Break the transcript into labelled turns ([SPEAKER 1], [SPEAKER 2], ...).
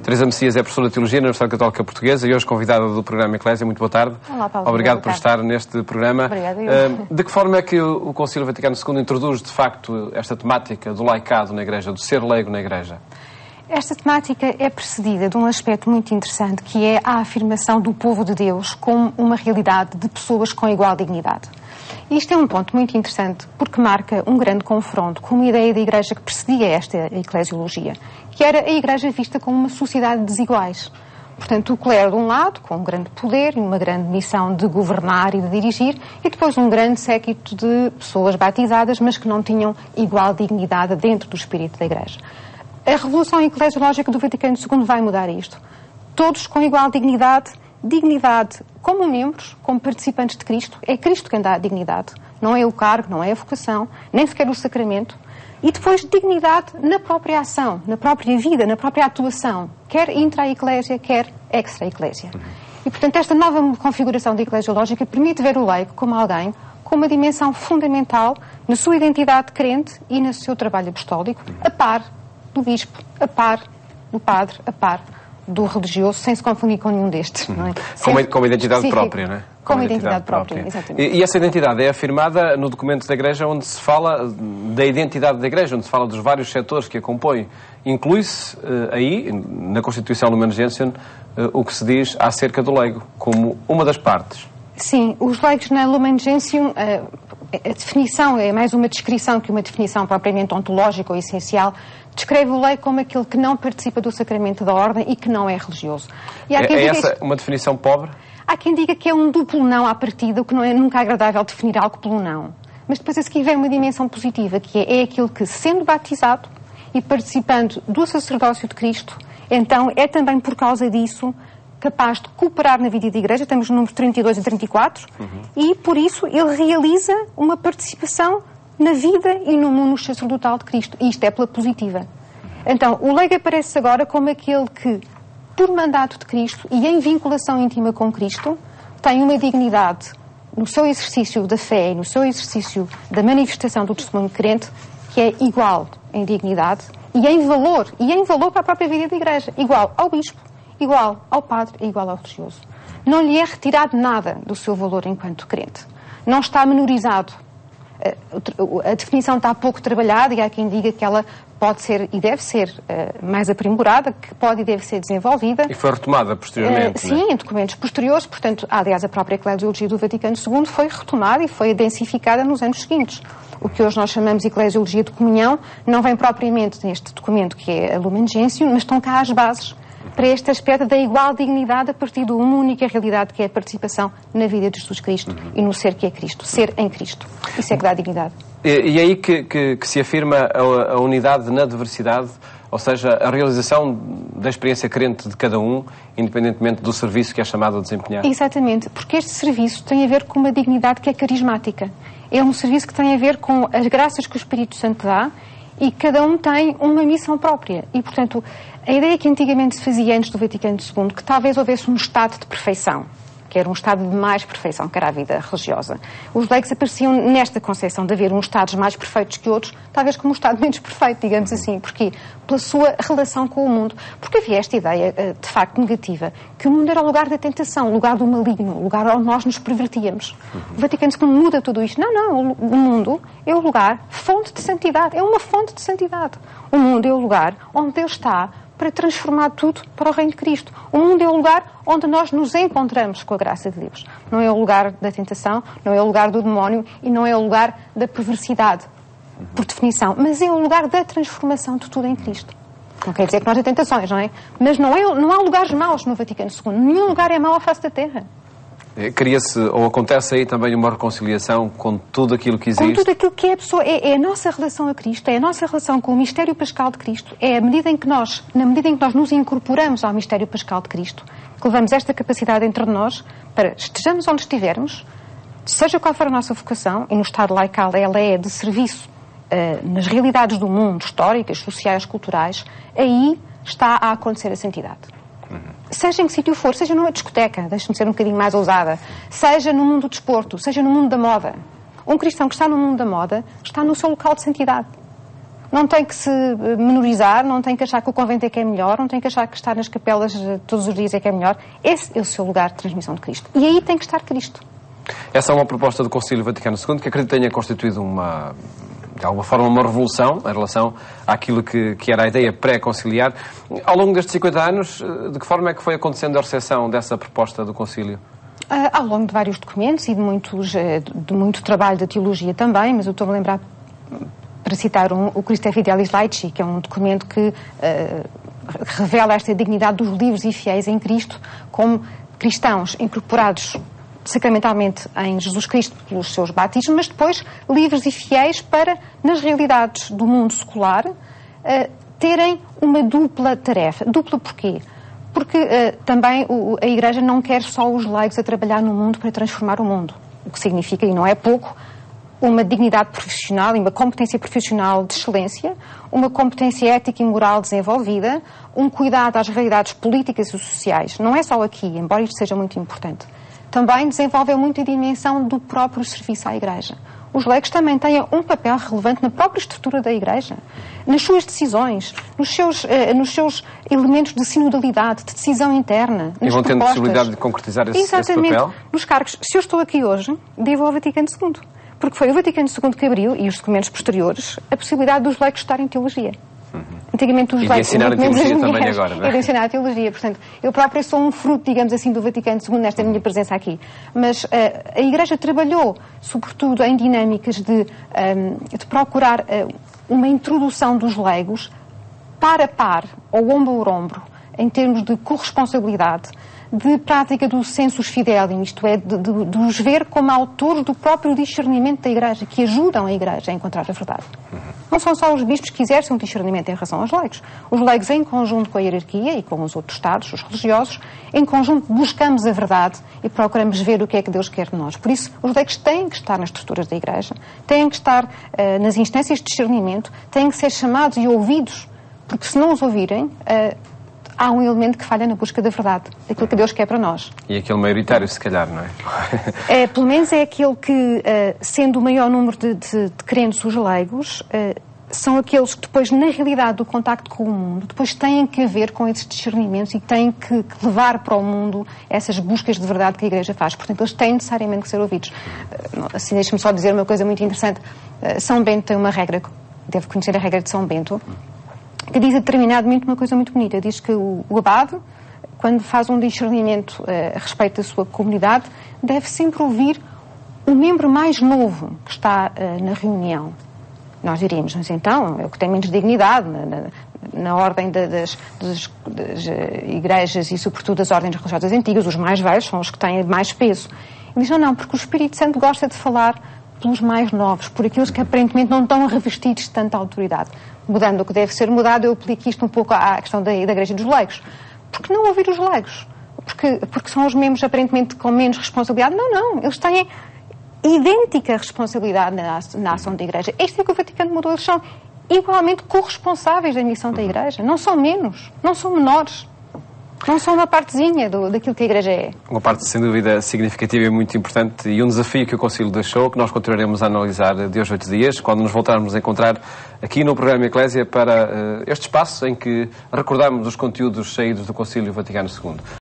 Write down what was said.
[SPEAKER 1] Teresa Messias é professora de Teologia na Universidade Católica Portuguesa e hoje convidada do programa Eclésia. Muito boa tarde.
[SPEAKER 2] Olá, Paulo.
[SPEAKER 1] Obrigado por estar neste programa.
[SPEAKER 2] Obrigada.
[SPEAKER 1] De que forma é que o Concílio Vaticano II introduz, de facto, esta temática do laicado na Igreja, do ser leigo na Igreja?
[SPEAKER 2] Esta temática é precedida de um aspecto muito interessante, que é a afirmação do povo de Deus como uma realidade de pessoas com igual dignidade. Isto é um ponto muito interessante porque marca um grande confronto com uma ideia da Igreja que precedia esta eclesiologia, que era a Igreja vista como uma sociedade de desiguais. Portanto, o clero de um lado, com um grande poder e uma grande missão de governar e de dirigir, e depois um grande séquito de pessoas batizadas, mas que não tinham igual dignidade dentro do espírito da Igreja. A revolução eclesiológica do Vaticano II vai mudar isto. Todos com igual dignidade, dignidade como membros, como participantes de Cristo. É Cristo quem dá a dignidade. Não é o cargo, não é a vocação, nem sequer o sacramento. E depois dignidade na própria ação, na própria vida, na própria atuação, quer intra-eclésia, quer extra-eclésia. E, portanto, esta nova configuração da eclesiológica permite ver o leigo como alguém com uma dimensão fundamental na sua identidade crente e no seu trabalho apostólico, a par do bispo, a par do padre, a par do religioso, sem se confundir com nenhum destes. Não é?
[SPEAKER 1] Com uma identidade própria, não é?
[SPEAKER 2] Com uma identidade própria, exatamente.
[SPEAKER 1] E essa identidade é afirmada no documento da Igreja, onde se fala da identidade da Igreja, onde se fala dos vários setores que a compõem. Inclui-se aí, na Constituição Lumen Gentium, o que se diz acerca do leigo, como uma das partes.
[SPEAKER 2] Sim, os leigos na Lumen Gentium, a definição é mais uma descrição que uma definição propriamente ontológica ou essencial. Descreve o leigo como aquele que não participa do sacramento da ordem e que não é religioso. E há quem diga
[SPEAKER 1] essa uma definição pobre?
[SPEAKER 2] Há quem diga que é um duplo não à partida, o que não é nunca agradável definir algo pelo não. Mas depois a seguir vem uma dimensão positiva, que é aquele que, sendo batizado e participando do sacerdócio de Cristo, então é também por causa disso capaz de cooperar na vida da Igreja. Estamos no número 32 e 34, e por isso ele realiza uma participação na vida e no mundo sacerdotal de Cristo. E isto é pela positiva. Então, o leigo aparece agora como aquele que, por mandato de Cristo e em vinculação íntima com Cristo, tem uma dignidade no seu exercício da fé e no seu exercício da manifestação do testemunho crente, que é igual em dignidade e em valor para a própria vida da Igreja. Igual ao bispo, igual ao padre e igual ao religioso. Não lhe é retirado nada do seu valor enquanto crente. Não está menorizado. A definição está pouco trabalhada e há quem diga que ela pode ser e deve ser mais aprimorada, que pode e deve ser desenvolvida.
[SPEAKER 1] E foi retomada posteriormente,
[SPEAKER 2] sim, em documentos posteriores. Portanto, aliás, a própria eclesiologia do Vaticano II foi retomada e foi densificada nos anos seguintes. O que hoje nós chamamos de eclesiologia de comunhão não vem propriamente neste documento que é a Lumen Gentium, mas estão cá as bases para este aspecto da igual dignidade a partir de uma única realidade, que é a participação na vida de Jesus Cristo e no ser que é Cristo, ser em Cristo. Isso é que dá dignidade.
[SPEAKER 1] E aí que se afirma a unidade na diversidade, ou seja, a realização da experiência crente de cada um, independentemente do serviço que é chamado a desempenhar.
[SPEAKER 2] Exatamente, porque este serviço tem a ver com uma dignidade que é carismática. É um serviço que tem a ver com as graças que o Espírito Santo dá, e cada um tem uma missão própria. E, portanto, a ideia que antigamente se fazia antes do Vaticano II, que talvez houvesse um estado de perfeição, que era um estado de mais perfeição, que era a vida religiosa. Os leigos apareciam nesta concepção de haver uns estados mais perfeitos que outros, talvez como um estado menos perfeito, digamos assim. Porquê? Pela sua relação com o mundo. Porque havia esta ideia, de facto, negativa, que o mundo era o lugar da tentação, o lugar do maligno, o lugar onde nós nos pervertíamos. O Vaticano II muda tudo isto. Não, o mundo é o lugar, fonte de santidade, é uma fonte de santidade. O mundo é o lugar onde Deus está para transformar tudo para o reino de Cristo. O mundo é o lugar onde nós nos encontramos com a graça de Deus. Não é o lugar da tentação, não é o lugar do demónio e não é o lugar da perversidade, por definição. Mas é o lugar da transformação de tudo em Cristo. Não quer dizer que não haja tentações, não é? Mas não há lugares maus no Vaticano II. Nenhum lugar é mau à face da terra.
[SPEAKER 1] Cria-se, ou acontece aí também uma reconciliação com tudo aquilo que existe?
[SPEAKER 2] Com tudo aquilo que é a pessoa, é a nossa relação a Cristo, é a nossa relação com o mistério pascal de Cristo, é na medida em que nós nos incorporamos ao mistério pascal de Cristo, que levamos esta capacidade entre nós para, estejamos onde estivermos, seja qual for a nossa vocação, e no estado laical ela é de serviço nas realidades do mundo, históricas, sociais, culturais, aí está a acontecer a santidade. Seja em que sítio for, seja numa discoteca, deixe-me ser um bocadinho mais ousada, seja no mundo do desporto, seja no mundo da moda. Um cristão que está no mundo da moda está no seu local de santidade. não tem que se menorizar, não tem que achar que o convento é que é melhor, não tem que achar que estar nas capelas todos os dias é que é melhor. Esse é o seu lugar de transmissão de Cristo. E aí tem que estar Cristo.
[SPEAKER 1] Essa é uma proposta do Concílio Vaticano II que acredito tenha constituído de alguma forma, uma revolução em relação àquilo que era a ideia pré-conciliar. Ao longo destes 50 anos, de que forma é que foi acontecendo a recepção dessa proposta do Concílio?
[SPEAKER 2] Ao longo de vários documentos e de muito trabalho da teologia também, mas eu estou a lembrar, para citar o Christe Fidelis Laici, que é um documento que revela esta dignidade dos livres e fiéis em Cristo como cristãos incorporados sacramentalmente em Jesus Cristo pelos seus batismos, mas depois livres e fiéis para, nas realidades do mundo secular, terem uma dupla tarefa. Dupla porquê? Porque também a Igreja não quer só os leigos a trabalhar no mundo para transformar o mundo. O que significa, e não é pouco, uma dignidade profissional e uma competência profissional de excelência, uma competência ética e moral desenvolvida, um cuidado às realidades políticas e sociais. Não é só aqui, embora isto seja muito importante. Também desenvolve muito a dimensão do próprio serviço à Igreja. Os leigos também têm um papel relevante na própria estrutura da Igreja, nas suas decisões, nos seus elementos de sinodalidade, de decisão interna.
[SPEAKER 1] E vão tendo possibilidade de concretizar esse papel?
[SPEAKER 2] Nos cargos. Se eu estou aqui hoje, devo ao Vaticano II. Porque foi o Vaticano II que abriu, e os documentos posteriores, a possibilidade dos leigos estudarem teologia. Antigamente os leigos...
[SPEAKER 1] E de ensinar a teologia também agora, não é?
[SPEAKER 2] E de ensinar a teologia. Portanto, eu própria sou um fruto, digamos assim, do Vaticano II nesta minha presença aqui. Mas a Igreja trabalhou, sobretudo, em dinâmicas de procurar uma introdução dos leigos par a par, ou ombro a ombro, em termos de corresponsabilidade, de prática do sensus fidelium, isto é, de os ver como autores do próprio discernimento da Igreja, que ajudam a Igreja a encontrar a verdade. Não são só os bispos que exercem um discernimento em relação aos leigos. Os leigos, em conjunto com a hierarquia e com os outros Estados, os religiosos, em conjunto buscamos a verdade e procuramos ver o que é que Deus quer de nós. Por isso, os leigos têm que estar nas estruturas da Igreja, têm que estar nas instâncias de discernimento, têm que ser chamados e ouvidos, porque se não os ouvirem... há um elemento que falha na busca da verdade, daquilo que Deus quer para nós.
[SPEAKER 1] E aquele maioritário, se calhar, não é?
[SPEAKER 2] Pelo menos é aquele que, sendo o maior número de crentes os leigos, são aqueles que depois, na realidade do contacto com o mundo, depois têm que ver com esses discernimentos e têm que levar para o mundo essas buscas de verdade que a Igreja faz. Portanto, eles têm necessariamente que ser ouvidos. Assim, deixe-me só dizer uma coisa muito interessante. São Bento tem uma regra, deve conhecer a regra de São Bento, que diz determinadamente uma coisa muito bonita. Diz que o abade, quando faz um discernimento a respeito da sua comunidade, deve sempre ouvir o membro mais novo que está na reunião. Nós diríamos, mas então, é o que tem menos dignidade na ordem das igrejas e, sobretudo, das ordens religiosas antigas. Os mais velhos são os que têm mais peso. E diz, não, porque o Espírito Santo gosta de falar pelos mais novos, por aqueles que aparentemente não estão revestidos de tanta autoridade. Mudando o que deve ser mudado, eu aplico isto um pouco à questão da Igreja dos leigos. Por que não ouvir os leigos? Porque são os membros aparentemente com menos responsabilidade? Não. Eles têm idêntica responsabilidade na ação da Igreja. Isto é que o Vaticano mudou. Eles são igualmente corresponsáveis da missão da Igreja. Não são menos, não são menores. Não são uma partezinha daquilo que a Igreja é.
[SPEAKER 1] Uma parte, sem dúvida, significativa e muito importante, e um desafio que o Concílio deixou, que nós continuaremos a analisar de hoje a 8 dias, quando nos voltarmos a encontrar aqui no programa Eclésia para este espaço em que recordamos os conteúdos saídos do Concílio Vaticano II.